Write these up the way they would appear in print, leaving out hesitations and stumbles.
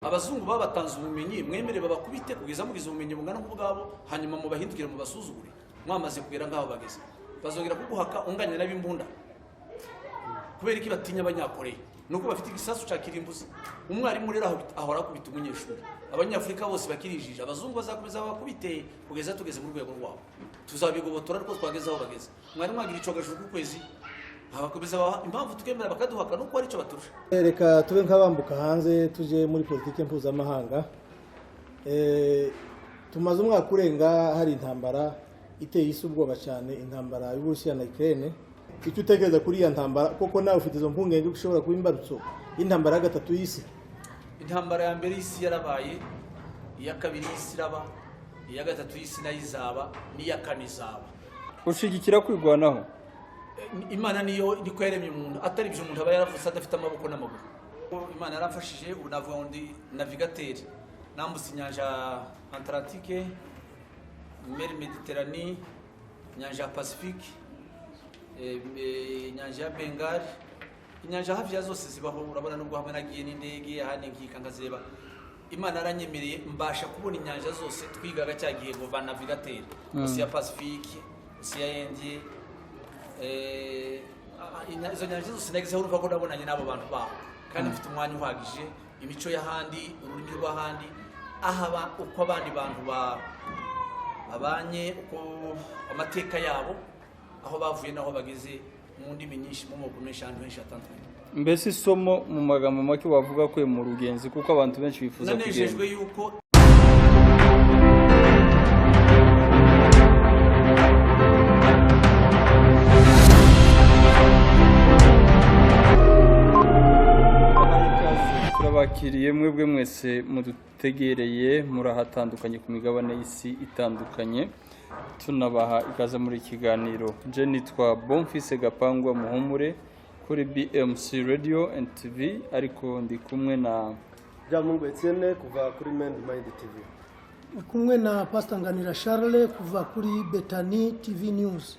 abazungu babatanze ubumenyi mwemere babakubite kugeza mugize ubumenyi bungana nk'ubwabo hanyuma mu bahindukire mu basuzugure mwamaze kugera ngaho bageze bazongera kuguhaka unganye nabimbunda kubera iki batinya abanyakoreya nuko bafite igisasu ca kirimbuzi umwarimu rero ahora kubita umunyeshuri abanyafrika bose bakirijije abazungu bazakomeza bakubite kugeza tugeze mu rwego rwabo tuzabigobotora ariko twageze aho bageze mwarimu agira ico gashuru kwezi abakomeza impamvu tukemera bakaduhaka nuko ari cyo baturusha. Reka tube nk'abambuka hanze tuje muri politike mpuzamahanga. Tumaze umwaka urenga hari intambara iteye isi ubwoba cyane, intambara y'Uburusiya na Ukraine. Icyo utekereza kuri ya ntambara koko nawe ufite izo mpungenge ushobora kuba imbarutso y'intambara ya gatatu y'isi? Intambara ya mbere y'isi yarabaye, iya kabiri y'isi iraba, iya gatatu y'isi nayo izaba, n'iya kane izaba. Ushigikira kwigwanaho? Imana niyo niko yaremye umuntu atari byo umuntu aba yaravutse adafite amaboko n'amaguru. Imana yaramfashije ubu navuga ndi navigateur nambutse inyanja Atlantique, mer Mediterranée, inyanja Pacifique, inyanja ya Bengal, inyanja hafi ya zose zibaho urabona nubwo hamwe nagiye n'indege ahandi nkika nkazeba. Imana aranyemereye mbasha kubona inyanja zose twigaga cyagiye ngo ba navigateur, Ocean Pacifique, Ocean Indien, izo nyanja zose nagize aho urumva ko nabonanye n'abo bantu baho kandi mfite umwanya uhagije imico y'ahandi ururimi rw'ahandi ahaba uko abandi bantu babanye uko amateka yabo aho bavuye naho bageze mu ndimi nyinshi mu moko menshi ahantu henshi atandukanye. Mbese isomo mu magambo make wavuga ko mu rugenzi kuko abantu benshi bifuza kugenda. Nanejejwe yuko bakiriye mwebwe mwese mudutegereye murahatandukanye ku migabane y'isi itandukanye tunabaha ikaze muri kiganiro. Je nitwa Bonfils Gapangwa Muhumure kuri BMC Radio and TV ariko ndi kumwe na Jamungu Etienne kuva kuri Mind TV. Kumwe na Pastor Nganira Charles kuva kuri Betani TV News.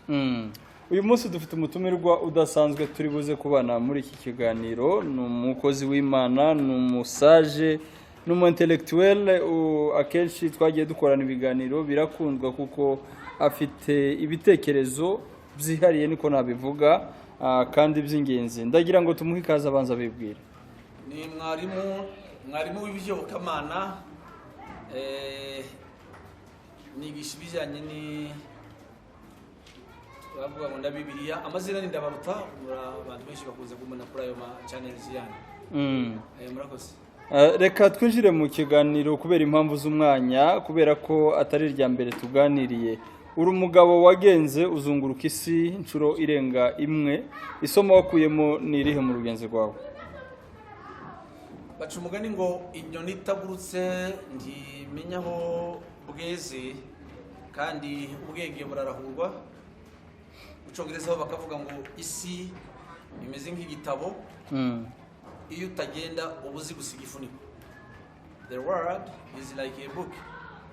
Uyu munsi dufite umutumirwa udasanzwe turi buze kubana muri iki kiganiro. Ni umukozi w'Imana, ni umusaje, ni umu intellectuel. Akenshi twagiye dukorana ibiganiro birakundwa kuko afite ibitekerezo byihariye niko nabivuga kandi by'ingenzi. Ndagira ngo tumuhe ikaze abanza bibwire. Ni mwarimu w'ibiyobokamana nigisha ibijyanye ni bavuga ngo nda Bibiliya amazina ni ndabaruta abantu benshi bakuze kumena kuri ayo channels yanyu. Murakoze. Reka twinjire mu kiganiro kubera impamvu z'umwanya kubera ko atari rya mbere tuganiriye. Uri umugabo wagenze uzunguruka isi inshuro irenga imwe. Isomo wakuyemo ni irihe mu rugenzi rwawe? Baca umugani ngo inyoni itagurutse ntimenyaho bweze kandi ubwenge burarahurwa. Ucongereza bakavuga ngo isi imeze nk'igitabo iyo utagenda ubuzi gusiga ifuniko. The world is like a book.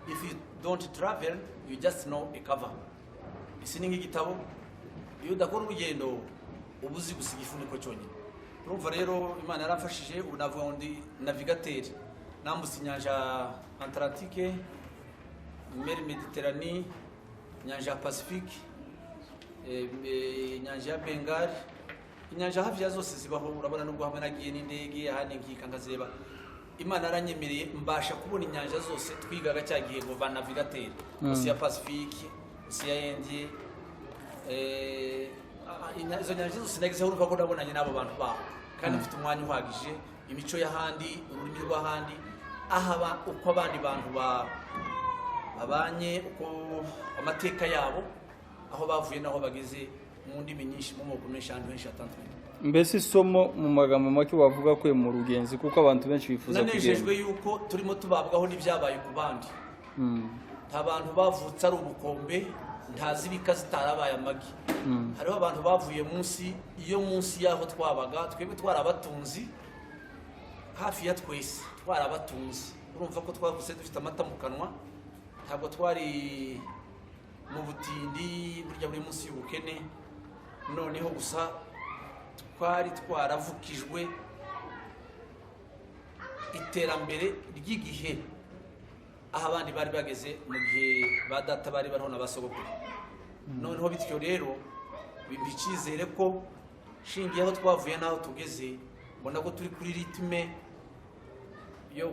If you don't travel, you just know a cover. Isi ni nk'igitabo iyo udakora urugendo ubuzi gusiga ifuniko cyonyine. Urumva rero Imana yaramfashije ubu navuga ndi navigateur nambutse inyanja Atlantique, mer Mediterranée, inyanja Pacifique, inyanja ya Bengal, inyanja hafi ya zose zibaho urabona nubwo hamwe nagiye n'indege ahandi nkika nkazeba. Imana aranyemereye mbasha kubona inyanja zose twigaga cyagiye ngo ba navigateur, Ocean Pacifique, Ocean Indien, izo nyanja zose nagize aho urumva ko nabonanye n'abo bantu baho kandi mfite umwanya uhagije imico y'ahandi ururimi rw'ahandi ahaba uko abandi bantu babanye uko amateka yabo aho bavuye naho bageze mu ndimi nyinshi mu moko menshi ahantu henshi atandukanye. Mbese isomo mu magambo make wavuga ko mu rugenzi kuko abantu benshi bifuza kugenda. Nanejejwe yuko turimo tubabwaho n'ibyabaye ku bandi. Nta bantu bavutse ari ubukombe ntazi bika zitarabaye amagi. Hariho abantu bavuye munsi yaho twabaga twebwe twarabatunzi hafi ya twese twarabatunzi. Urumva ko twavuse dufite amata mu kanwa ntabwo twari mu butindi burya buri munsi y'ubukene noneho gusa twari twaravukijwe iterambere ry'igihe aho abandi bari bageze mu gihe ba data bari bariho na basogokuru. Noneho bityo rero bimpa icyizere ko shingiye aho twavuye n'aho tugeze, mbona ko turi kuri ritme yo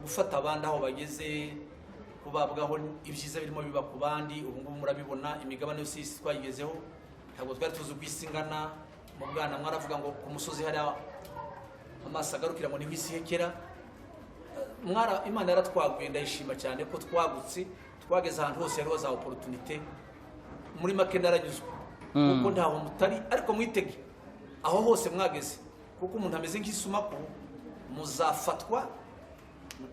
gufata abandi aho bageze, kubabwaho ibyiza birimo biba ku bandi. Ubu ngubu murabibona imigabane yose y'isi twayigezeho, ntabwo twari tuzi uko isi ingana. Mu bwana mwaravuga ngo ku musozi hari amaso agarukira ngo niho isi hekera. Imana yaratwaguye, ndayishima cyane ko twagutse, twageze ahantu hose hariho za opportunité. Muri make naranyuzwe kuko ntaho mutari, ariko mwitege aho hose mwageze, kuko umuntu ameze nk'isumaku, muzafatwa,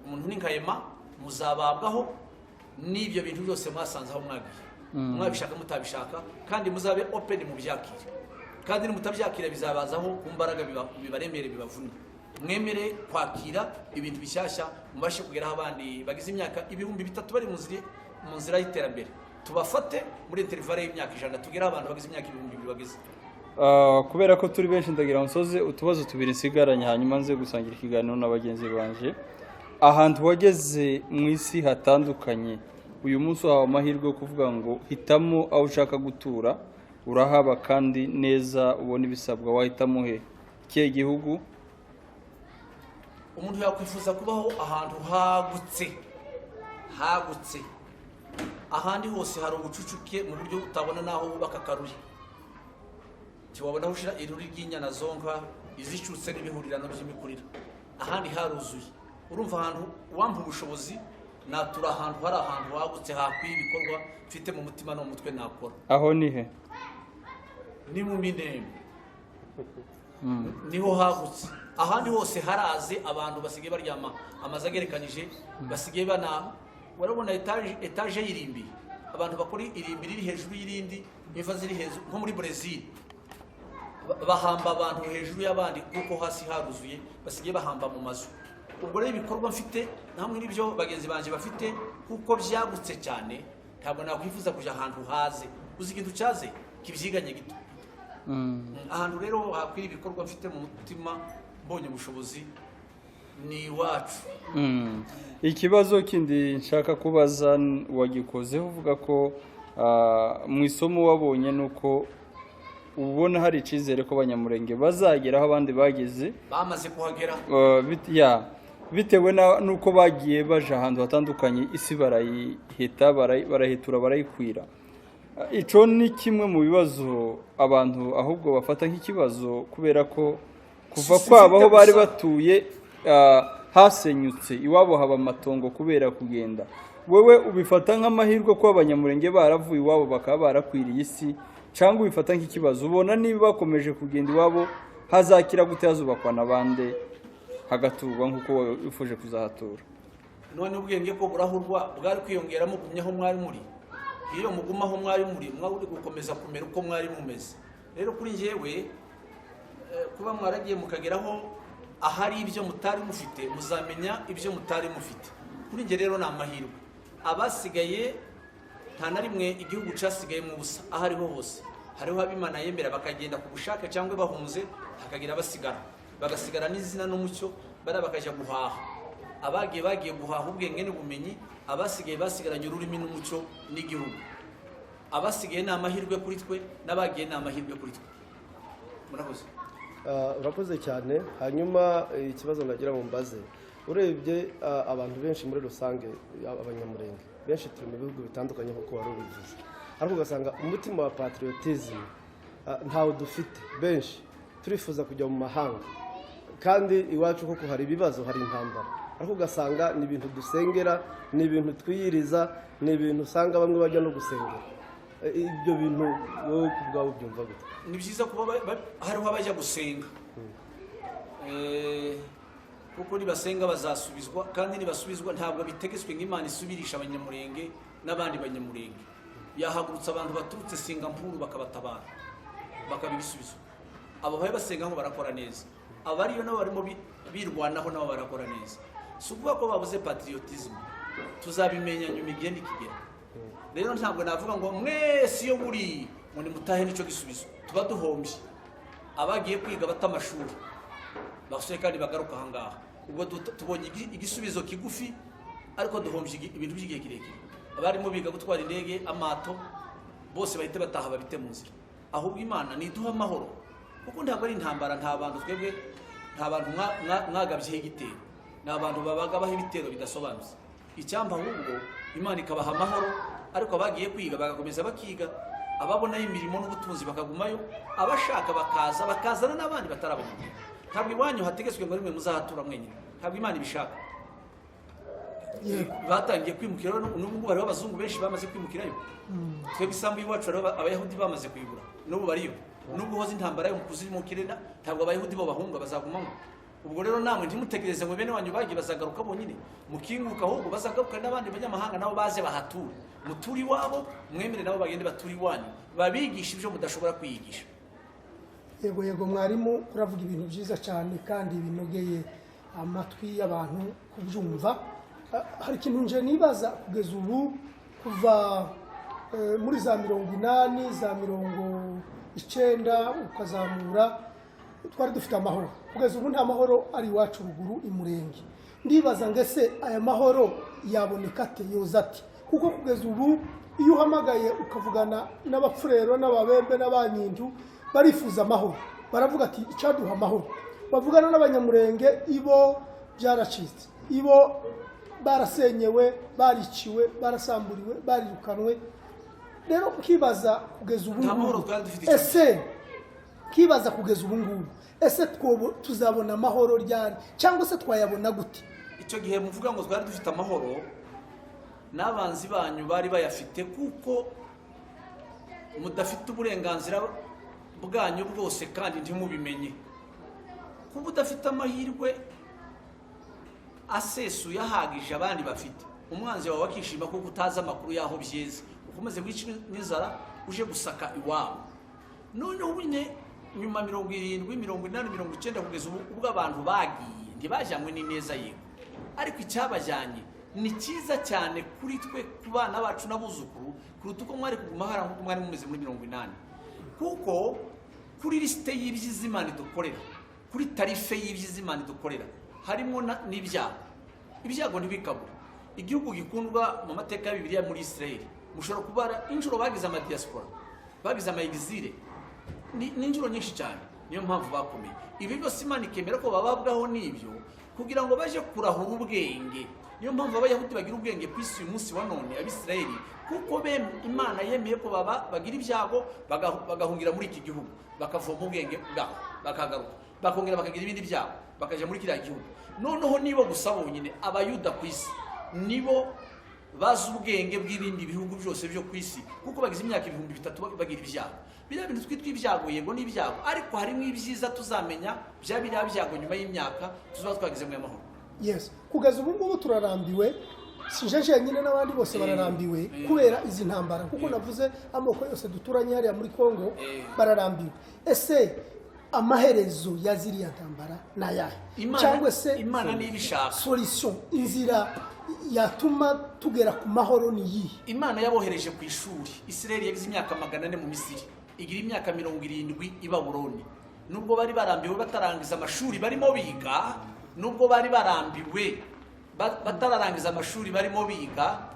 umuntu n'ingayema, muzababwaho n'ibyo bintu byose mwasanze aho mwagiye, mwabishaka mutabishaka, kandi muzabe open mu byakire, kandi nimutabyakira bizabazaho ku mbaraga bibaremere bibavune. Mwemere kwakira ibintu bishyashya, mubashe kugeraho abandi bagize imyaka 3,000 bari mu nzira y'iterambere. Tubafate muri intervale y'imyaka 100, tugeraho abantu bagize imyaka 2,000 bageze. Kubera ko turi benshi ndagira nsoze utubazo tubiri nsigaranye, hanyuma nze gusangira ikiganiro n'abagenzi banje. Ahantu wageze mu isi hatandukanye, uyu munsi wahawe amahirwe yo kuvuga ngo hitamo aho ushaka gutura, urahaba kandi neza, ubona ibisabwa, wahitamo he? Ikihe gihugu? Umuntu yakwifuza kubaho ahantu hagutse, ahandi hose hari ubucucuke mu buryo utabona naho wubaka akaruri, tiwabona aho ushira iruri ry'inyana zonka izicutse n'ibihurirano by'imikurira. Ahandi haruzuye. Urumva ahantu wampa ubushobozi natura ahantu hari ahantu hagutse hakwiye ibikorwa mfite mu mutima no mu mutwe nakora. Aho ni he? Ni mu Minembwe. Niho hagutse. Ahandi hose haraze abantu basigaye baryama amazu agerekanije, basigaye warabona etage y'irimbi, abantu bakora irimbi riri hejuru y'irindi, imva ziri hejuru, nko muri Brazil bahamba abantu hejuru y'abandi kuko hasi haruzuye, basigaye bahamba mu mazu. Ubwo rero ibikorwa mfite namwe n'ibyo bagenzi banje bafite, kuko byagutse cyane, ntabwo nakwifuza kuja ahantu haze. Uzi ikintu cyaze kibyiganye gito. Ahantu rero hakwira ibikorwa mfite mu mutima, mbonye ubushobozi ni wacu. Ikibazo kindi nshaka kubaza, wagikozeho uvuga ko mu isomo wabonye nuko ubona hari icyizere ko Abanyamurenge bazageraho abandi bageze, bamaze kuhagera. Bitewe nuko bagiye baje ahantu hatandukanye, isi barayiheta, barahitura, barayikwira. Ico ni kimwe mu bibazo abantu ahubwo bafata nk'ikibazo, kubera ko kuva kwabaho bari batuye hasenyutse, iwabo haba amatongo kubera kugenda. Wewe ubifata nk'amahirwe ko Abanyamurenge baravuye iwabo bakaba barakwiriye isi, cyangwa ubifata nk'ikibazo? Ubona niba bakomeje kugenda iwabo hazakira gute, hazubakwa n'abandi hagaturwa nk'uko wifuje kuzahatura? None ubwenge ko burahurwa bwari kwiyongeramo kumyaho mwari muri, iyo mugumaho mwari muri, mwari gukomeza kumera uko mwari mumeze. Rero kuri njyewe kuba mwaragiye mukageraho ahari ibyo mutari mufite, muzamenya ibyo mutari mufite. Kuri njye rero ni amahirwe. Abasigaye nta na rimwe igihugu cyasigaye mu busa, ahariho hose hariho abimana yemera bakagenda ku bushake cyangwa bahunze, hakagira basigara, bagasigara n'izina n'umucyo, bakajya guhaha. Bagiye guhaha ubwenge n'ubumenyi, abasigaye basigaranye ururimi n'umucyo n'igihugu. Abasigaye ni amahirwe kuri twe, n'abagiye ni amahirwe kuri twe. Murakoze. Urakoze cyane. Hanyuma ikibazo nagira ngo mbaze, urebye abantu benshi muri rusange, Abanyamurenge benshi turi mu bihugu bitandukanye nk'uko wari ubivuze, ariko ugasanga umutima wa patriotism ntawo dufite. Benshi turifuza kujya mu mahanga, kandi iwacu koko hari ibibazo, hari intambara, ariko ugasanga ni ibintu dusengera, ni ibintu twiyiriza, ni ibintu usanga bamwe bajya no gusengera. Ibyo bintu wowe ku bwawe byumva gute? Ni byiza kuba hariho abajya gusenga, kuko nibasenga bazasubizwa, kandi nibasubizwa ntabwo bitegetswe nk'Imana isubirisha Abanyamurenge n'abandi Banyamurenge. Yahagurutse abantu baturutse Singapore bakabatabara, bakabibisubiza. Abo bahe basenga ngo barakora neza, abariyo nabo barimo birwanaho nabo barakora neza. Si ukuvuga ko babuze patriotism, tuzabimenya nyuma igihe nikigera. Rero ntabwo navuga ngo mwese iyo muri ngo nimutahe nicyo gisubizo, tuba duhombye. Abagiye kwiga bata amashuri bashoye kandi bagaruka ahangaha, ubwo tubonye igisubizo kigufi ariko duhombye ibintu by'igihe kirekire. Abarimo biga gutwara indege, amato, bose bahite bataha babite mu nzira. Ahubwo Imana niduha amahoro, kuko ntabwo ari intambara, nta bantu twebwe, nta bantu mwagabyeho igitero, ni abantu babaga baho ibitero bidasobanutse. Icyamba ahubwo Imana ikabaha amahoro, ariko abagiye kwiga bagakomeza bakiga, ababonayo imirimo n'ubutunzi bakagumayo, abashaka bakazana n'abandi batarabona. Ntabwo iwanyu hategetswe ngo rimwe muzahatura mwenyine, ntabwo Imana ibishaka. Batangiye kwimukira n'ubu bariho abazungu benshi bamaze kwimukirayo. Twebwe isambu y'iwacu abayahudi bamaze kuyigura, n'ubu bariyo. Nubwo hoze intambara yo kuzimukire, ntabwo abayahudi bo bahunga, bazagumamo. Ubwo rero namwe ntimutegereze ngo bene wanyu bagiye bazagaruka bonyine, mukinguka ahubwo bazagaruka n'abandi banyamahanga nabo baze bahature. Muturi iwabo, mwemere nabo bagende baturi iwanyu, babigisha ibyo mudashobora kwiyigisha. Yego mwarimu, uravuga ibintu byiza cyane kandi binogeye amatwi y'abantu kubyumva. Hari ikintu nje nibaza kugeza ubu, kuva muri za 80 za 90 ukazamura, twari dufite amahoro. Kugeza ubu nta mahoro ari iwacu ruguru imurenge. Ndibaza ngese aya mahoro yaboneka ate, yoza ati? Kuko kugeza ubu iyo uhamagaye ukavugana n'abapfurero n'ababembe n'abanyindu, barifuza amahoro, baravuga ati icyaduha amahoro. Bavugana n'abanyamurenge, ibo byaracitse, ibo barasenyewe, bariciwe, barasamburiwe, barirukanwe. Rero kibaza kugeza ubu kibaza kugeza ubu ngubu, ese tuzabona amahoro ryari, cyangwa se twayabona gute? Icyo gihe muvuga ngo twari dufite amahoro, n'abanzi banyu bari bayafite, kuko mudafite uburenganzira bwanyu bwose kandi ntimubimenye. Kuba udafite amahirwe asesuye ahagije abandi bafite, umwanzi wawe akishima kuko utazi amakuru yaho byeze, ukomeze wica n'inzara uje gusaka iwabo. Noneho nyine nyuma 70, 80, 90 kugeza ubwo abantu bagiye, ntibajyanywe n'ineza yego, ariko icyabajyanye ni cyiza cyane kuri twe, ku bana bacu n'abuzukuru, kuruta uko mwari kuguma hara nk'uko mwari mumeze muri 80. Kuko kuri lisite y'iby'Imana dukorera, kuri tarife y'iby'Imana dukorera, harimo n'ibyago. Ibyago ntibikabura. Igihugu gikundwa mu mateka ya Bibiliya muri Israel, mushobora kubara injuro bagize amadiaspora, bagize amayegizire, n'injuro nyinshi cyane. Niyo mpamvu bakomeye. Ibi byose Imana ikemera ko bababwaho n'ibyo kugira ngo baje kurahura ubwenge. Niyo mpamvu abayahudi bagira ubwenge ku isi uyu munsi wa none, abisirayeli, kuko Imana yemeye ko bagira ibyago, bagahungira muri iki gihugu, bakavoma ubwenge bwabo, bakagaruka, bakongera bakagira ibindi byago, bakaja muri kiriya gihugu. Noneho nibo gusa bonyine abayuda ku isi nibo bazi ubwenge bw'ibindi bihugu byose byo ku isi, kuko bagize imyaka 3000 bagira ibyago. Biriya bintu twitwa ibyago, yego ni ibyago, ariko harimo ibyiza tuzamenya biriya byago nyuma y'imyaka tuzaba twagize mu amahoro. Yes, kugeza ubu ngubu turarambiwe, sinjeje nyine n'abandi bose bararambiwe kubera izi ntambara, kuko navuze amoko yose duturanye hariya muri Kongo bararambiwe. Ese amaherezo ya ziriya ntambara nayahe? Cyangwa se Imana nibishaka solution, inzira yatuma tugera ku mahoro ni iyi? Imana yabohereje ku ishuri. Israeli yagize imyaka 400 mu Misiri, igira imyaka 70 i Babuloni. Nubwo bari barambiwe batarangiza amashuri barimo biga, nubwo bari barambiwe batararangiza amashuri barimo biga,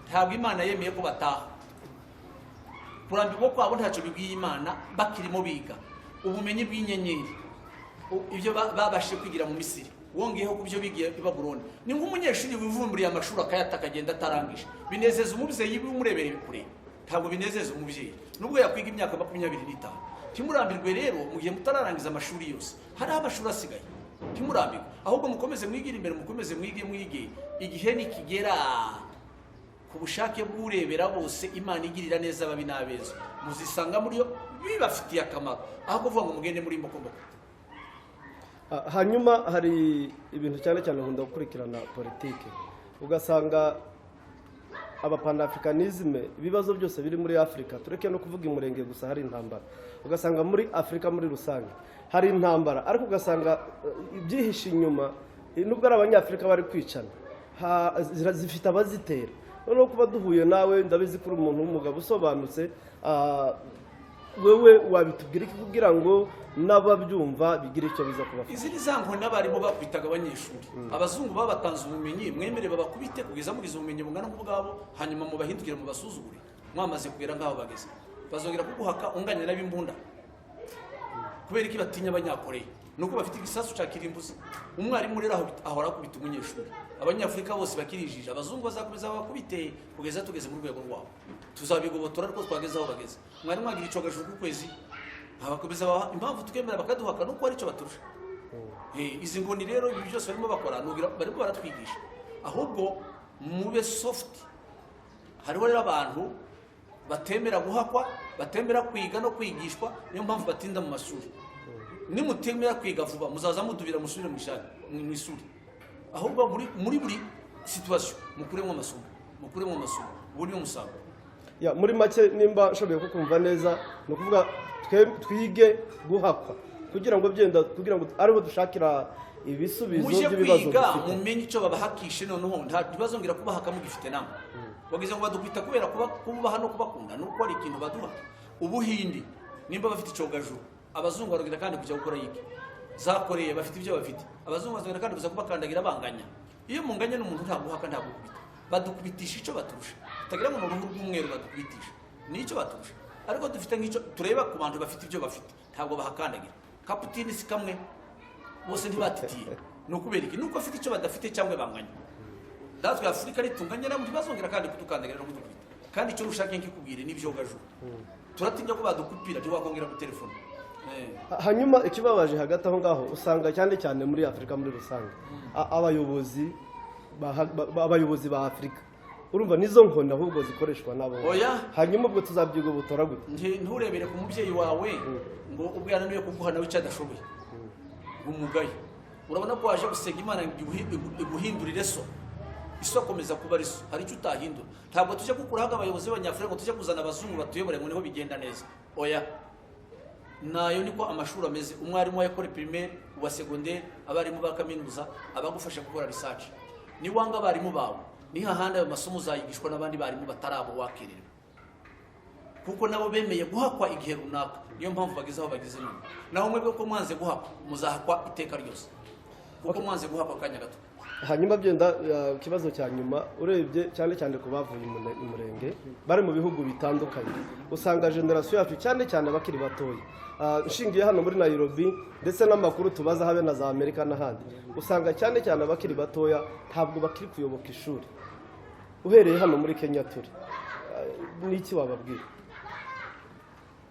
ntabwo Imana yemeye ko bataha. Kurambirwa kwabo ntacyo bibwiye Imana, bakirimo biga ubumenyi bw'inyenyeri, ibyo babashije kwigira mu Misiri, wongeyeho kubyo bigiye i Babuloni. Ni nk'umunyeshuri wivumburiye amashuri akayata akagenda atarangije. Binezeza umubyeyi umurebera kure, ntabwo binezeza umubyeyi nubwo yakwiga imyaka 25. Timurambirwe rero mu gihe mutararangiza amashuri yose, hari amashuri asigaye. Timurambirwe, ahubwo mukomeze mwigire imbere, mukomeze mwige, igihe nikigera ku bushake bw'urebera bose Imana igirira neza ababi n'abeza, muzisanga muri yo bibafitiye akamaro, aho kuvuga ngo mugende muri mbokomboko. Hanyuma hari ibintu cyane cyane nkunda gukurikirana politike, ugasanga abapanafricanisme, ibibazo byose biri muri Afrika, tureke no kuvuga imurenge gusa hari intambara, ugasanga muri Afrika muri rusange hari intambara, ariko ugasanga ibyihishe inyuma nubwo ari abanyafrika bari kwicana zifite abazitera. Noneho kuba duhuye nawe, ndabizi kuri umuntu w'umugabo usobanutse, wewe wabitubwira iki kugira ngo n'ababyumva bigire icyo biza kubafasha? izi ni za nkoni n'abarimu bakubitaga abanyeshuri abazungu babatanze ubumenyi mwemere babakubite kugeza mugize ubumenyi bungana nk'ubwabo hanyuma mubahindukire mubasuzugure mwamaze kugera ngaho bageze bazongera kuguhaka unganya n'abimbunda kubera iki batinya abanyakoreya nuko bafite igisasu cya kirimbuzi umwarimu rero ahora akubita umunyeshuri abanyafurika bose bakirijije abazungu bazakomeza bakubite kugeza tugeze mu rwego rwabo tuzabigobotora ariko twageze aho bageze mwarimu agira icogajuru ku kwezi abakomeza impamvu twemera bakaduhaka nuko ari cyo baturusha izi ngoni rero ibi byose barimo bakora barimo baratwigisha ahubwo mube soft hariho rero abantu batemera guhakwa batemera kwiga no kwigishwa niyo mpamvu batinda mu mashuri nimutemera kwiga vuba muzaza mudubira musubire mu ishuri ahubwo muri buri situation mukuremo amasomo buri umusago ya muri make nimba nshoboye kukumva neza no kuvuga twige guhakwa kugira ngo ariho dushakira ibisubizo by'ibibazo kwiga mumenye icyo babahakishe noneho nta bibazo ngira kubahaka mugifite nama bagize ngo badukubita kubera kubaha no kubakunda nuko ari ikintu baduha ubuhindi nimba bafite icogajuru abazungu barongera kandi kujya gukora yiki zakoreye bafite ibyo bafite abazungu bazongera kandi kuza kubakandagira banganya iyo munganya n'umuntu nta guhaka nta gukubita badukubitisha icyo baturusha tagira ngo uruhu rw'umweru badukubitisha nicyo baturusha ariko dufite nk'icyo tureba ku bantu bafite ibyo bafite ntabwo bahakandagira kaputini si kamwe bose ntibatitiye nukubera iki nuko afite icyo badafite cyangwa banganya natwe Afurika ritunganye nabo ntibazongera kandi kutukandagira no kudukubita kandi icyo ushaka nkikubwire n'ibyo gajuru turatinya ko badukupira ntiwakongera ku telefone hanyuma ikibabaje hagati aho ngaho usanga cyane muri Afurika muri rusange abayobozi ba Afurika urumva nizo nkoni ahubwo zikoreshwa nabo hanyuma ubwo tuzabyiga ubutora gute nturebere ku mubyeyi wawe ngo ubwo yananiwe kuguha nawe icyo adashoboye umugaye urabona ko waje gusega Imana iguhindurire so iso akomeza kuba ari so hari icyo utahindura ntabwo tujya gukuraho abayobozi b'abanyafurika ngo tujye kuzana abazungu batuyobore ngo niho bigenda neza nayo niko amashuri ameze umwarimu yakora primaire uwa secondaire abarimu ba kaminuza abagufasha gukora research ni wanga abarimu bawe ni hahandi ayo masomo uzayigishwa n'abandi barimu batarabo wakerera kuko nabo bemeye guhakwa igihe runaka niyo mpamvu bageze aho bageze none naho mwebwe ko mwanze guhakwa muzahakwa iteka ryose kuko mwanze guhakwa kanya gato hanyuma byenda ikibazo cya nyuma urebye cyane ku bavuye umurenge bari mu bihugu bitandukanye usanga generation yacu cyane abakiri batoya nshingiye hano muri Nairobi ndetse n'amakuru tubaza habe na za Amerika n'ahandi usanga cyane abakiri batoya ntabwo bakiri kuyoboka ishuri uhereye hano muri Kenya turi n'iki wababwira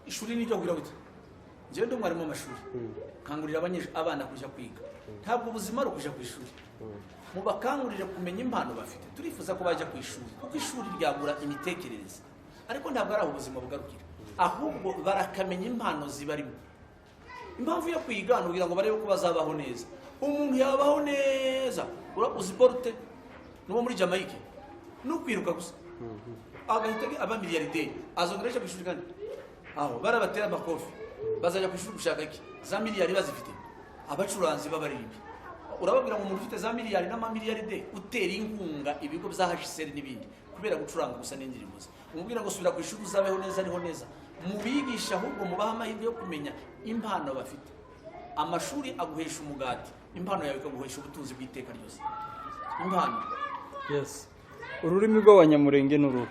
ishuri n'icyo kugira gute njyewe ndi umwarimu w'amashuri kangurira abana kujya kwiga ntabwo ubuzima ari ukujya ku ishuri mubakangurire kumenya impano bafite turifuza ko bajya ku ishuri kuko ishuri ryagura imitekerereze ariko ntabwo ari aho ubuzima bugarukira ahubwo barakamenya impano zibarimo impamvu yo kwiga kugira ngo barebe ko bazabaho neza umuntu yabaho neza uzi borute n'uwo muri Jamaica no kwiruka gusa agahita aba miliyarderi azongereje ku ishuri kandi aho barabatera amakofi bazajya ku ishuri gushaka iki za miliyari bazifite abacuranzi b'abaririmbi urababwira ngo umuntu ufite za miliyari n'amamiliyaride utera inkunga ibigo bya HCR n'ibindi kubera gucuranga gusa n'indirimbo ze umubwira ngo subira ku ishuri uzabeho neza ariho neza mubigisha ahubwo mubaha amahirwe yo kumenya impano bafite amashuri aguhesha umugati impano yawe ikaguhesha ubutunzi bw'iteka ryose impano ururimi rw'abanyamurenge n'uruhu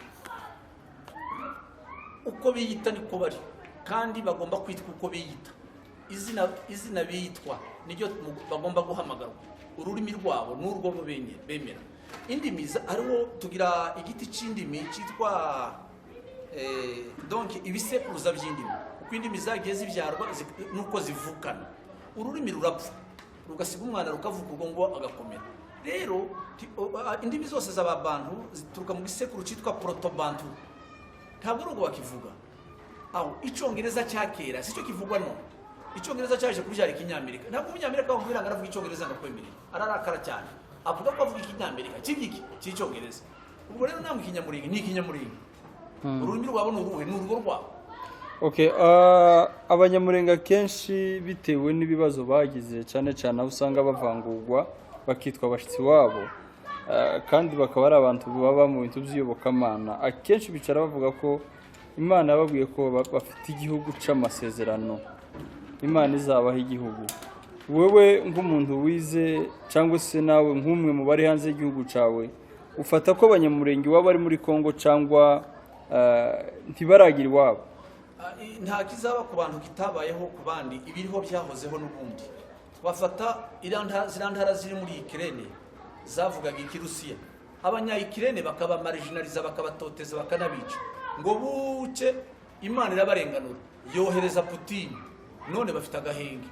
uko biyita niko bari kandi bagomba kwitwa uko biyita izina bitwa niryo bagomba guhamagarwa ururimi rwabo n'urwo bemera indimi ariho tugira igiti c'indimi cyitwa donc ibisekuruza by'indimi uko indimi zagiye zibyarwa nuko zivukana ururimi rurapfa rugasiga umwana rukavuka ubwo ngo agakomera rero indimi zose z'ababantu zituruka mu gisekuru cyitwa proto-bantu ntabwo ari ubwo bakivuga aho icyongereza cyakera si cyo kivugwa none icyongereza cyaje kubyara ikinyamerika ntabwo umunyamerika wamubwira ngo aravuga icyongereza ngakwemerera ararakara cyane avuga ko avuga ikinyamerika kigiki cy'icyongereza ubwo rero namwe ikinyamuringa ni ikinyamuringa ururimi rwabo ni uruhe ni urugo rwabo abanyamurenga kenshi bitewe n'ibibazo bagize cyane aho usanga bavangurwa bakitwa abashyitsi wabo kandi bakaba ari abantu baba mu bintu by'iyobokamana akenshi bicara bavuga ko Imana yababwiye ko bafite igihugu c'amasezerano, Imana izabaha igihugu. Wewe nk'umuntu wize cyangwa se nawe nk'umwe mu bari hanze y'igihugu cawe, ufata ko abanyamurenge waba ari muri Kongo cyangwa ntibaragira iwabo? Nta kizaba ku bantu kitabayeho ku bandi, ibiriho byahozeho n'ubundi. Bafata zirantara ziri muri Ukraine zavugaga ikirusiya, abanya-Ukraine bakaba marginaliza, bakabatoteza, bakanabica, ngo buce Imana irabarenganura, yohereza Putin, none bafite agahenge.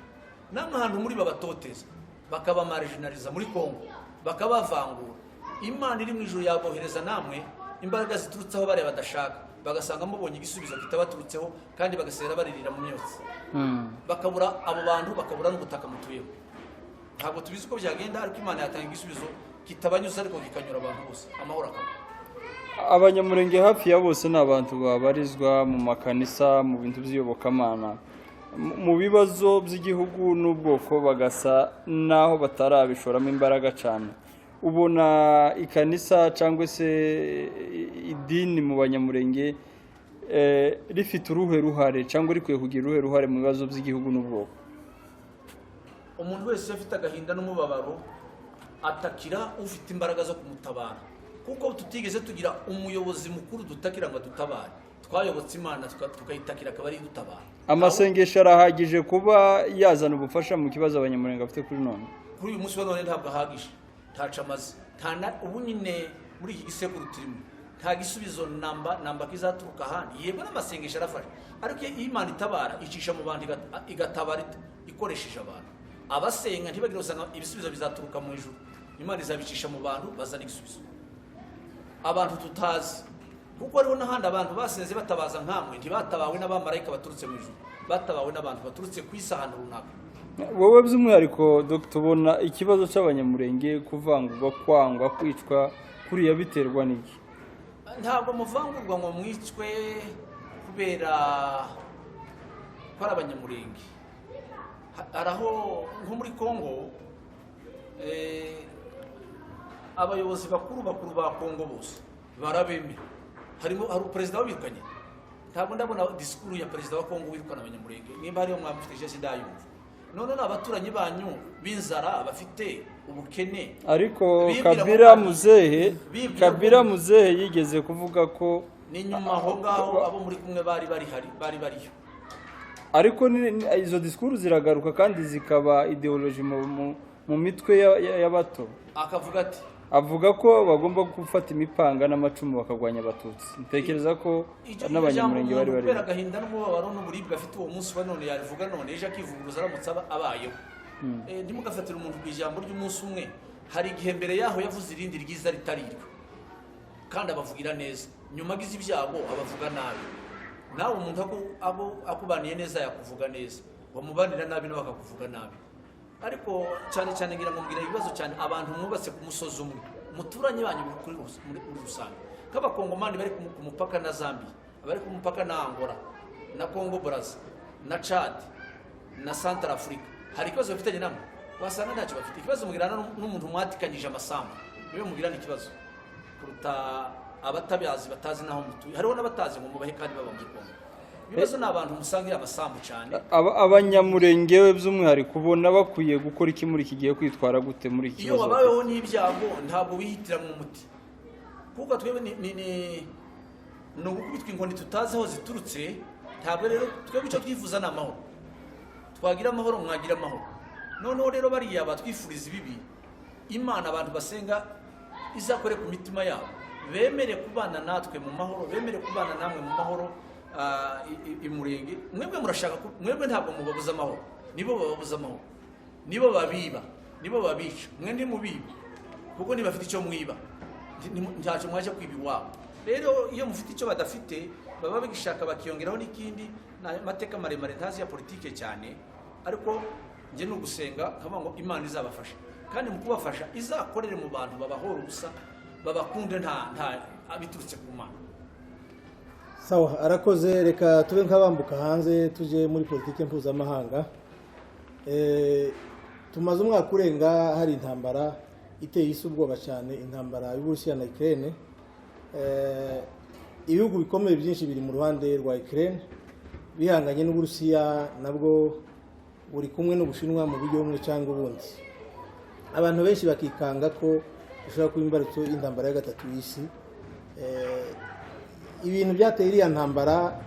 Namwe ahantu muri babatoteza, bakaba marginaliza muri Kongo, bakabavangura. Imana iri mu ijuru yabohereza namwe imbaraga ziturutse aho bare badashaka, bagasanga mubonye igisubizo kitabaturutseho, kandi bagasera baririra mu myotsi. Bakabura abo bantu, bakabura n'ubutaka mutuyeho. Ntabwo tubizi ko byagenda, ariko Imana yatanga igisubizo kitabanyuze ariko kikanyura abantu bose, amahoro akaba. Abanyamurenge hafi ya bose ni abantu babarizwa mu makanisa, mu bintu by'iyobokamana. Mu bibazo by'igihugu n'ubwoko bagasa naho batarabishoramo imbaraga cyane. Ubona ikanisa cyangwa se idini mu banyamurenge rifite uruhe ruhare cyangwa rikwiye kugira uruhe ruhare mu bibazo by'igihugu n'ubwoko? Umuntu wese afite agahinda n'umubabaro atakira ufite imbaraga zo kumutabara, kuko tutigeze tugira umuyobozi mukuru dutakira ngo dutabare. Twayobotse Imana tukayitakira, akaba ari dutabara. Amasengesho arahagije kuba yazana ubufasha mu kibazo abanyamurenge bafite kuri none? Kuri uyu munsi wa none ntabwo ahagije, ntaca amaze, ubu nyine muri iki gisekuru turimo nta gisubizo namba kizaturuka ahandi. Yego n'amasengesho arafasha, ariko iyo Imana itabara icisha mu bantu, igatabara ikoresheje abantu. Abasenga ntibagire usanga ibisubizo bizaturuka mu ijuru, Imana izabicisha mu bantu bazana igisubizo. Abantu tutazi, kuko hariho n'ahandi abantu basenze batabaza nkamwe, ntibatabawe n'abamarayika baturutse mu ijuru, batabawe n'abantu baturutse ku isi ahantu runaka. Wowe by'umwihariko Dr. Ubona ikibazo cy'abanyamurenge kuvangurwa, kwangwa, kwicwa kuriya biterwa n'iki? Ntabwo muvangurwa ngo mwicwe kubera ko ari abanyamurenge. Araho nko muri Kongo, abayobozi bakuru ba Kongo bose barabemera. Hari perezida wabirukanye, ntabwo ndabona disikuru ya perezida wa Kongo wirukana abanyamurenge. Nimba hariyo mwamufite je sindayumva. None n'abaturanyi banyu b'inzara bafite ubukene. Ariko Kabila Muzehe yigeze kuvuga ko ni nyuma aho ngaho abo muri kumwe bari bariyo. Ariko izo disikuru ziragaruka kandi zikaba ideology mu mitwe y'abato. Avuga ko bagomba gufata imipanga n'amacumu bakagwanya abatutsi. Ntekereza ko n'abanyamurenge bari kubera agahinda n'umubabaro n'uburibwe afite uwo munsi wa none yarivuga none ejo akivuguruza aramutse abayeho. Ndimugafatira umuntu ku ijambo ry'umunsi umwe, hari igihe mbere yaho yavuze irindi ryiza ritariryo, kandi abavugira neza. Nyuma agize ibyago abavuga nabi. Nawe umuntu akubaniye neza yakuvuga neza, wamubanira nabi nawe akakuvuga nabi. Ariko cyane ngira ngo mbwira ibibazo cyane abantu mwubatse ku musozi umwe, muturanye banyu muri rusange, nk'abakongomani bari ku mupaka na Zambia, bari ku mupaka na Angola, na Congo Brazza, na Chad, na Central Africa. Hari ikibazo bafitanye namwe? Wasanga ntacyo bafite. Ikibazo mugirana n'umuntu mwatikanyije amasambu, niwe mugirana ikibazo kuruta abatabizi batazi naho mutuye. Hariho n'abatazi ngo mubahe kandi baba muri Kongo. Ibibazo n'abantu musangira amasambu cyane. Abanyamurenge we by'umwihariko ubona bakwiye gukora iki muri iki gihe, kwitwara gute muri iki kibazo? Iyo babayeho n'ibyago ntabwo bihitira mu muti, kuko twebwe ni ugukubitwa inkoni tutazi aho ziturutse. Ntabwo rero twebwe icyo twifuza ni amahoro. Twagira amahoro mwagira amahoro. Noneho rero bariya batwifuriza ibibi, Imana abantu basenga izakore ku mitima yabo, bemere kubana natwe mu mahoro, bemere kubana namwe mu mahoro. Imurenge mwebwe murashaka, mwebwe ntabwo mubabuza amahoro, nibo bababuza amahoro, nibo babiba, nibo babica. Mwe ndi mubiba, kuko ntibafite icyo mwiba, ntacyo mwaje kwiba iwabo. Rero iyo mufite icyo badafite, baba bigishaka bakiyongeraho n'ikindi. Amateka maremare ntazi ya politike cyane, ariko njye no gusenga nkaba ngo Imana izabafasha, kandi mu kubafasha izakorere mu bantu babahora ubusa, babakunde nta abiturutse ku Mana. Sawa, arakoze. Reka tube nk'abambuka hanze tuje muri politike mpuzamahanga. Tumaze umwaka urenga hari intambara iteye isi ubwoba cyane, intambara y'Uburusiya na Ukraine. ibihugu bikomeye byinshi biri mu ruhande rwa Ukraine bihanganye n'Uburusiya nabwo buri kumwe n'Ubushinwa mu buryo bumwe cyangwa ubundi. Abantu benshi bakikanga ko ishobora kuba imbarutso y'intambara ya gatatu y'isi. Ibintu byateye iriya ntambara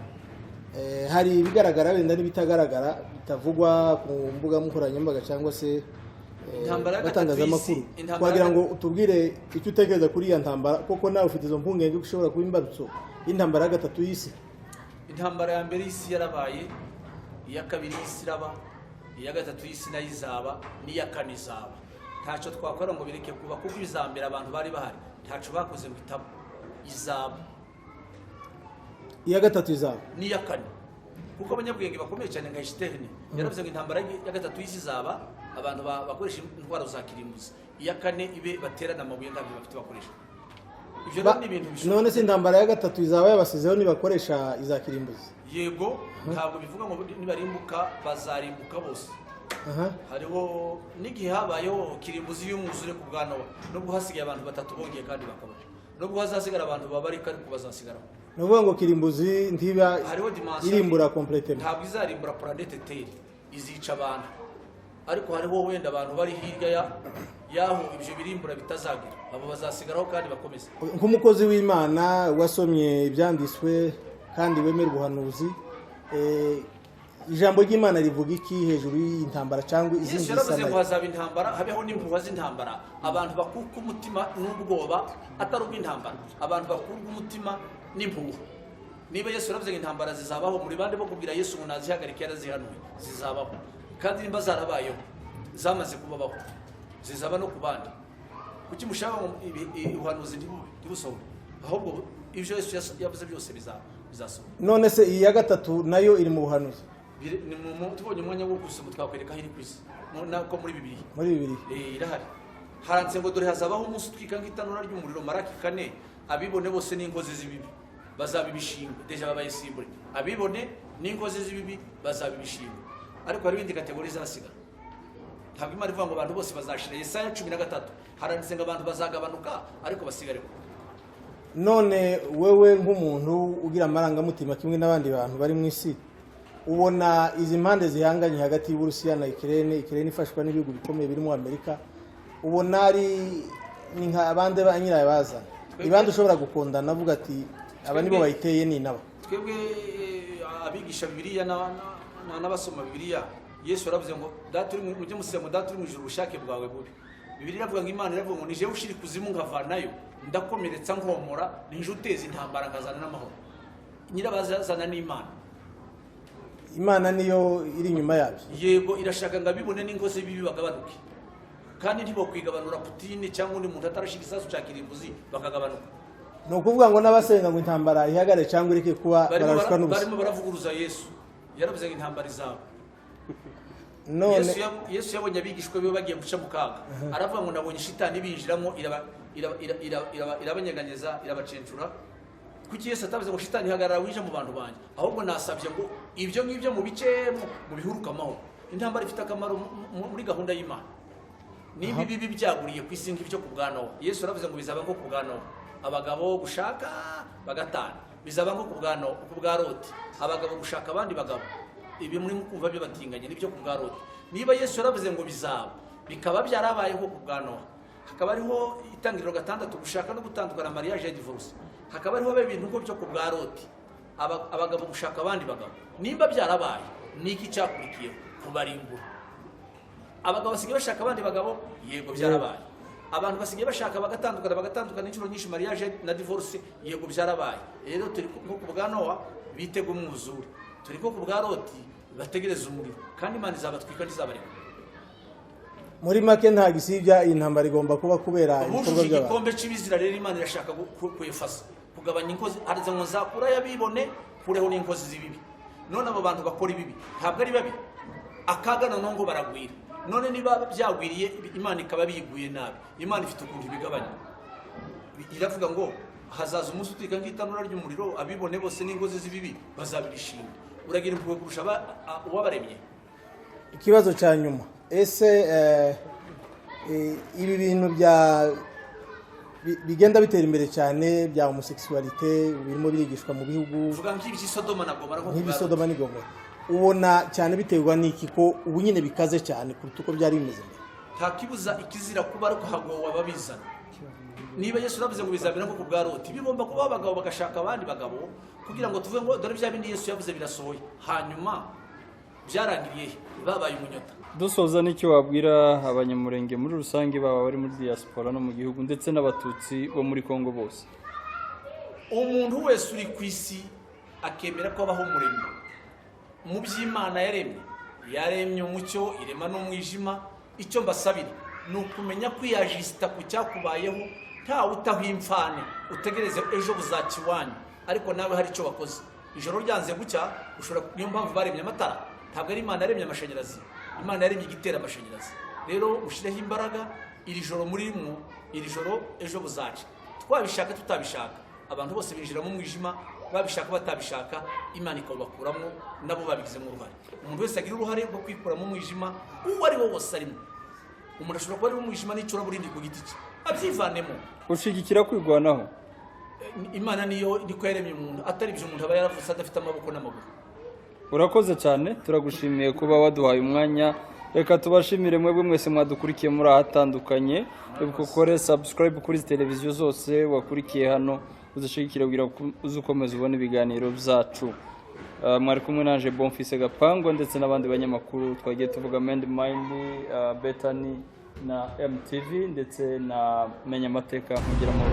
hari ibigaragara wenda n'ibitagaragara bitavugwa ku mbuga nkoranyambaga cyangwa se batangazamakuru. Twagira ngo utubwire icyo utekereza kuri iya ntambara, koko nawe ufite izo mpungenge ko ishobora kuba imbarutso y'intambara ya gatatu y'isi. Intambara ya mbere y'isi yarabaye, iya kabiri y'isi iraba, iya gatatu y'isi nayo izaba, n'iya kane izaba. Ntacyo twakora ngo bireke kuba, kuko ibizambere abantu bari bahari ntacyo bakoze ngo itaba, izaba. Iya gatatu izaba n'iya kane, kuko abanyabwenge bakomeye cyane nka Einstein yaravuze ngo intambara ya gatatu y'isi izaba, abantu bakoresha intwaro za kirimbuzi, iya kane ibe baterana amabuye ntabwo bafite bakoresha. Ibyo ni ibintu bishobora. None se intambara ya gatatu izaba yabasizeho nibakoresha iza kirimbuzi? Yego, ntabwo bivuga ngo nibarimbuka bazarimbuka bose. Hariho n'igihe habayeho kirimbuzi y'umwuzure ku bwa Nowa, nubwo hasigaye abantu batatu bongeye kandi bakabona, nubwo hazasigara abantu babarika ariko bazasigaraho. Nuvuga ngo kirimbuzi ntiba irimbura completely. Ntabwo izarimbura planete Terre, izica abantu. Ariko hariho wenda abantu bari hirya yaho ibyo birimbura bitazagira, abo bazasigaraho kandi bakomeza. Nk'umukozi w'Imana wasomye ibyanditswe kandi wemera ubuhanuzi, ijambo ry'Imana rivuga iki hejuru y'intambara cyangwa izindi Yesu yaravuze ngo hazaba intambara, habeho n'impuhwe z'intambara, abantu bakuka umutima n'ubwoba atari ubw'intambara, abantu bakurwa umutima n'impuhwe. Niba Yesu yaravuze ngo intambara zizabaho, muri bande bo kubwira Yesu ngo nazihagarike yarazihanuye, zizabaho. Kandi nimba zarabayeho zamaze kubabaho, zizaba no ku bandi. Kuki mushaka ngo ubuhanuzi ntibusohore? Ahubwo ibyo Yesu yavuze byose bizasohora. None se iyi ya gatatu nayo iri mu buhanuzi? Tubonye umwanya wo gusoma twakwereka aho iri ku isi, nako muri Bibiliya. Muri Bibiliya irahari. Haranditse ngo dore hazabaho umunsi utwika nk'itanura ry'umuriro, Maraki 4, abibone bose n'inkozi z'ibibi bazabibishingwe. Deja babaye simbure, abibone n'inkozi z'ibibi bazabibishingwe. Ariko hari ibindi kategori zasigara. Ntabwo Imana ivuga ngo abantu bose bazashira. Yesaya 13 haranditse ngo abantu bazagabanuka ariko basigare. None wewe nk'umuntu ugira amarangamutima kimwe n'abandi bantu bari mu isi, ubona izi mpande zihanganye hagati y'Uburusiya na Ukraine ifashwa n'ibihugu bikomeye birimo Amerika, ubona ari ni nka abandi banyiraye baza ibandi ushobora gukundana avuga ati aba nibo bayiteye ni naba? Twebwe abigisha Bibiliya n'abasoma Bibiliya, Yesu yaravuze ngo data uri mujye musema data uri mu ijuru ubushake bwawe bubi. Bibiliya iravuga ngo Imana iravuga ngo nije ushiri kuzimu nkavanayo, ndakomeretsa nkomora, nije uteza intambara nkazana n'amahoro. Nyirabazazana n'Imana. Imana niyo iri nyuma yabyo. Yego, irashaka ngo abibone n'ingozi bibi bagabanuke. Kandi ntibo kwigabanura Putin cyangwa undi muntu atarashika isasu cya kirimbuzi bakagabanuka. No kuvuga ngo n'abasenga ngo intambara ihagare cyangwa ireke kuba barashwa n'ubusa. Barimo baravuguruza Yesu. Yaravuze ngo intambara izaba. None Yesu yabonye abigishwe be bagiye guca mu kaga. Aravuga ngo nabonye shitani binjiramo irabanyeganyeza irabacencura. Kuki Yesu atavuze ngo shitani hagarara wije mu bantu banje, ahubwo nasabye ngo ibyo ngibyo mu bice mu bihuruka amahoro. Intambara ifite akamaro muri gahunda y'Imana. Niba bibi byaguriye ku isi ngibyo ku bwa Nowa, Yesu yaravuze ngo bizaba ngo ku bwa Nowa, abagabo gushaka bagatana, bizaba ngo ku bwa Nowa, ku bwa Loti, abagabo gushaka abandi bagabo. Ibi muri kumva byo batinganye nibyo ku bwa Loti. Niba Yesu yaravuze ngo bizaba, bikaba byarabayeho ku bwa Nowa, hakaba ariho itangiriro 6 gushaka no gutandukana, mariage ya divorce, hakaba ariho ibintu ngo byo ku bwa Loti, abagabo gushaka abandi bagabo. Nimba byarabaye niki cyakurikiye kubarimbura? Abagabo basigaye bashaka abandi bagabo, yego byarabaye. Abantu basigaye bashaka bagatandukana inshuro nyinshi, mariage na divorce, yego byarabaye. Rero turi ku bwa Nowa bitega umwuzure, turi ko ku bwa Loti bategereza umuriro, kandi Imana izabatwika ntizabareka. Muri make nta gisibya intambara igomba kuba kubera ibikorwa by'abantu. Igikombe cy'ibizira rero Imana irashaka kuyefasa, kugabanya inkozi, arizo ngo nzakura yabibone kureho n'inkozi z'ibibi. None abo bantu bakora ibibi ntabwo ari babi, akaga none ngo baragwira. None niba byagwiriye Imana ikaba biyiguye nabi, Imana ifite ukuntu ibigabanya. Iravuga ngo hazaza umunsi utika nk'itanura ry'umuriro, abibone bose n'ingozi z'ibibi bazabibishinga. Uragira impuhwe kurusha uwabaremye. Ikibazo cya nyuma, ese ibi bintu bigenda bitera imbere cyane bya homosexualité birimo birigishwa mu bihugu uvuga nk'ibyo Sodoma na Gomora nko nk'ibisodoma n'igomora ubona cyane biterwa n'iki ko ubu nyine bikaze cyane kuruta uko byari bimeze mbere nta kibuza ikizira kuba ariko hagowe ababizana niba Yesu yavuze ngo bizabera nko ku bwa Loti bigomba kuba abagabo bagashaka abandi bagabo kugira ngo tuve ngo dore bya bindi Yesu yavuze birasohoye hanyuma byarangiriye babaye umunyota. Dusoza n'icyo wabwira abanyamurenge muri rusange baba bari muri diaspora no mu gihugu ndetse n'abatutsi bo muri Kongo bose? Umuntu wese uri ku isi akemera ko abaho umuremyi mu by'Imana yaremye umucyo irema n'umwijima. Icyo mbasabira ni ukumenya kwiyajisita ku cyakubayeho ntawe utaho imfane utegereze ejo buzakiwanya ariko nawe hari icyo bakoze ijoro ryanze gucya ushobora niyo mpamvu baremye amatara ntabwo ari Imana yaremye amashanyarazi Imana yaremye igitera amashanyarazi rero ushireho imbaraga iri joro murimwo iri joro ejo buzaca twabishaka tutabishaka abantu bose binjira mu mwijima babishaka batabishaka Imana ikabakuramo nabo babigizemo uruhare umuntu wese agira uruhare rwo kwikura mu mwijima uwo ari wo wose arimo umuntu ashobora kuba ari mu mwijima n'icura burindi ku giti cye abyivanemo ushigikira kwigwanaho Imana niyo niko yaremye umuntu atari byo umuntu aba yaravutse adafite amaboko n'amaguru. Urakoze cyane turagushimiye kuba waduhaye umwanya reka tubashimire mwebwe mwese mwadukurikiye muri ahatandukanye ukore subscribe kuri televiziyo zose wakurikiye hano uzashigikira kugira uzukomeza ubone ibiganiro byacu mwari kumwe nanje Bonfils Gapango ndetse n'abandi banyamakuru twagiye tuvuga Mind Betani na MTV ndetse na Menya Amateka kugira mu